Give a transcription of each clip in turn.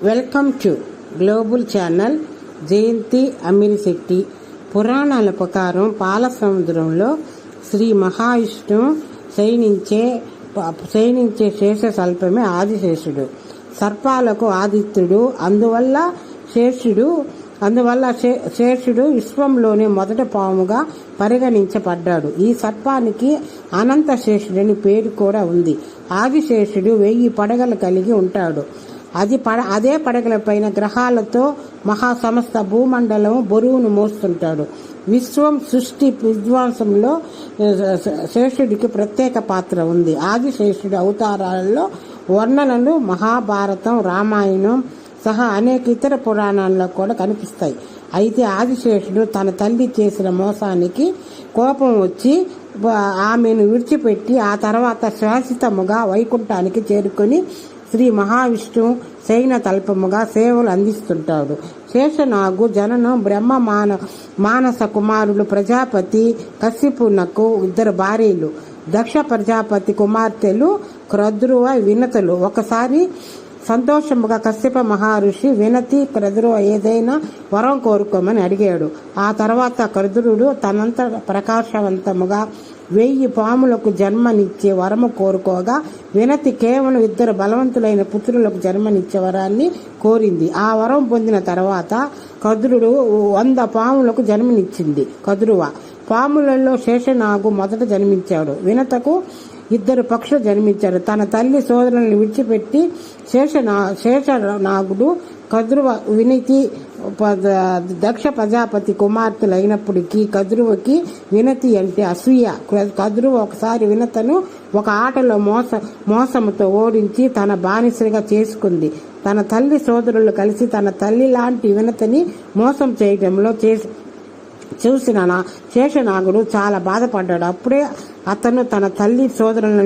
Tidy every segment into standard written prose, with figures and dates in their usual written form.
Welcome to global channel. Jayanthi Amminisetti. పురాణాల ప్రకారం పాల సముద్రంలో శ్రీ మహావిష్ణువు శయనించే శేషశల్పమే ఆదిశేషుడు. సర్పాలకు ఆదిత్యుడు. అందువల్ల శేషుడు విశ్వంలోనే మొదటి పాముగా పరిగణించబడ్డాడు. ఈ సర్పానికి అనంత శేషుడని పేరు కూడా ఉంది. ఆదిశేషుడు 1000 పడగలు కలిగి ఉంటాడు. అదే పడగలపైన గ్రహాలతో మహాసమస్త భూమండలం బరువును మోస్తుంటాడు. విశ్వం సృష్టి విధ్వంసంలో శేషుడికి ప్రత్యేక పాత్ర ఉంది. ఆదిశేషుడి అవతారాలలో వర్ణనలు మహాభారతం, రామాయణం సహా అనేక ఇతర పురాణాల్లో కూడా కనిపిస్తాయి. అయితే ఆదిశేషుడు తన తల్లి చేసిన మోసానికి కోపం వచ్చి ఆమెను విడిచిపెట్టి ఆ తర్వాత శాశ్వతముగా వైకుంఠానికి చేరుకొని శ్రీ మహావిష్ణువు శయన తల్పముగా సేవలు అందిస్తుంటాడు. శేషనాగు జననం బ్రహ్మ మానస కుమారులు ప్రజాపతి కశ్యపునకు 2 భార్యలు. దక్ష ప్రజాపతి కుమార్తెలు క్రద్రువ, వినతులు. ఒకసారి సంతోషముగా కశ్యప మహర్షి వినతి క్రద్రువ ఏదైనా వరం కోరుకోమని అడిగాడు. ఆ తర్వాత క్రద్రుడు తనంత ప్రకాశవంతముగా 1000 పాములకు జన్మనిచ్చే వరము కోరుకోగా వినతి కేవలం 2 బలవంతులైన పుత్రులకు జన్మనిచ్చే వరాన్ని కోరింది. ఆ వరం పొందిన తర్వాత కద్రుడు 100 పాములకు జన్మనిచ్చింది. కద్రువ పాములలో శేషనాగు మొదట జన్మించాడు. వినతకు 2 పక్షులు జన్మించారు. తన తల్లి సోదరులను విడిచిపెట్టి శేషనాగుడు కద్రువ వినతి దక్ష ప్రజాపతి కుమార్తెలైనప్పటికీ కద్రువకి వినతి అంటే అసూయ. కద్రువ ఒకసారి వినతను ఒక ఆటలో మోసముతో ఓడించి తన బానిసగా చేసుకుంది. తన తల్లి సోదరులు కలిసి తన తల్లి లాంటి వినతని మోసం చేయడంలో చూసిన శేషనాగుడు చాలా బాధపడ్డాడు. అప్పుడే అతను తన తల్లి సోదరులను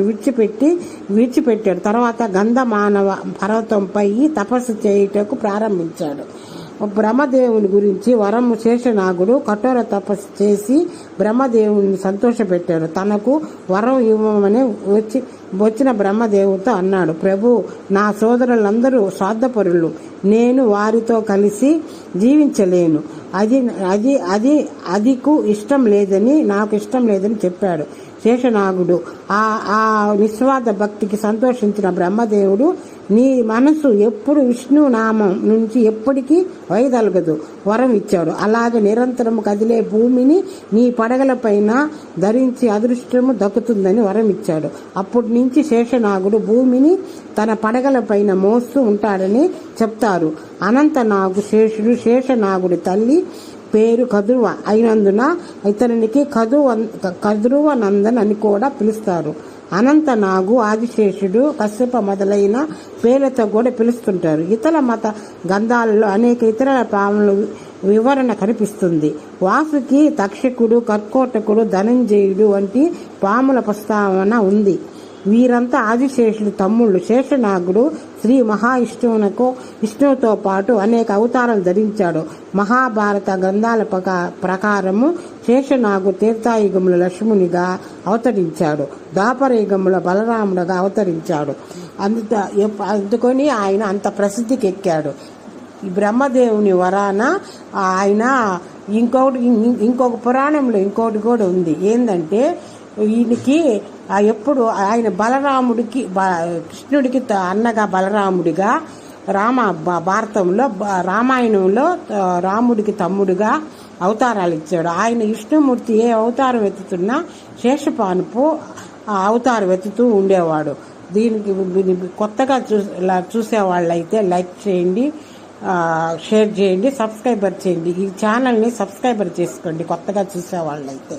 విడిచిపెట్టాడు. తర్వాత గంధమానవ పర్వతంపై తపస్సు చేయుటకు ప్రారంభించాడు. బ్రహ్మదేవుని గురించి వరము శేషనాగుడు కఠోర తపస్సు చేసి బ్రహ్మదేవుని సంతోషపెట్టాడు. తనకు వరం ఇవ్వమని వచ్చిన బ్రహ్మదేవుతో అన్నాడు, ప్రభు, నా సోదరులందరూ స్వార్థపరులు. నేను వారితో కలిసి జీవించలేను. అదికు ఇష్టం లేదని నాకు ఇష్టం లేదని చెప్పాడు. శేషనాగుడు ఆ నిస్వార్థ భక్తికి సంతోషించిన బ్రహ్మదేవుడు, నీ మనసు ఎప్పుడు విష్ణు నామం నుంచి ఎప్పటికీ వైదొలగదు వరం ఇచ్చాడు. అలాగే నిరంతరం కదిలే భూమిని నీ పడగల పైన ధరించి అదృష్టము దక్కుతుందని వరం ఇచ్చాడు. అప్పటి నుంచి శేషనాగుడు భూమిని తన పడగల పైన మోస్తూ ఉంటాడని చెప్తారు. అనంతనాగు శేషుడు. శేషనాగుడి తల్లి పేరు కద్రువ అయినందున ఇతరునికి కద్రువ నందన్ అని కూడా పిలుస్తారు. అనంతనాగు, ఆదిశేషుడు, కశ్యప మొదలైన పేర్లతో కూడా పిలుస్తుంటారు. ఇతర మత గ్రంథాలలో అనేక ఇతర పాముల వివరణ కనిపిస్తుంది. వాసుకి, తక్షకుడు, కర్కోటకుడు, ధనంజయుడు వంటి పాముల ప్రస్తావన ఉంది. వీరంతా ఆదిశేషుడు తమ్ముళ్ళు. శేషనాగుడు శ్రీ విష్ణువుతో పాటు అనేక అవతారాలు ధరించాడు. మహాభారత గ్రంథాల ప్రకారము శేషనాగు తీర్థాయుగముల లక్ష్మునిగా అవతరించాడు. ద్వాపరయుగముల బలరాముడుగా అవతరించాడు. అందుకొని ఆయన అంత ప్రసిద్ధికి ఎక్కాడు. బ్రహ్మదేవుని వరాన ఆయన ఇంకొక పురాణంలో ఇంకోటి కూడా ఉంది. ఏంటంటే ఈయనకి ఎప్పుడు ఆయన బలరాముడికి కృష్ణుడికి అన్నగా బలరాముడిగా భారతంలో రామాయణంలో రాముడికి తమ్ముడిగా అవతారాలు ఇచ్చాడు. ఆయన విష్ణుమూర్తి ఏ అవతారం ఎత్తుతున్నా శేషపానుపు అవతారం ఎత్తుతూ ఉండేవాడు. దీనికి కొత్తగా చూసేవాళ్ళైతే లైక్ చేయండి, షేర్ చేయండి, సబ్స్క్రైబర్ చేయండి. ఈ ఛానల్ని సబ్స్క్రైబర్ చేసుకోండి కొత్తగా చూసేవాళ్ళైతే.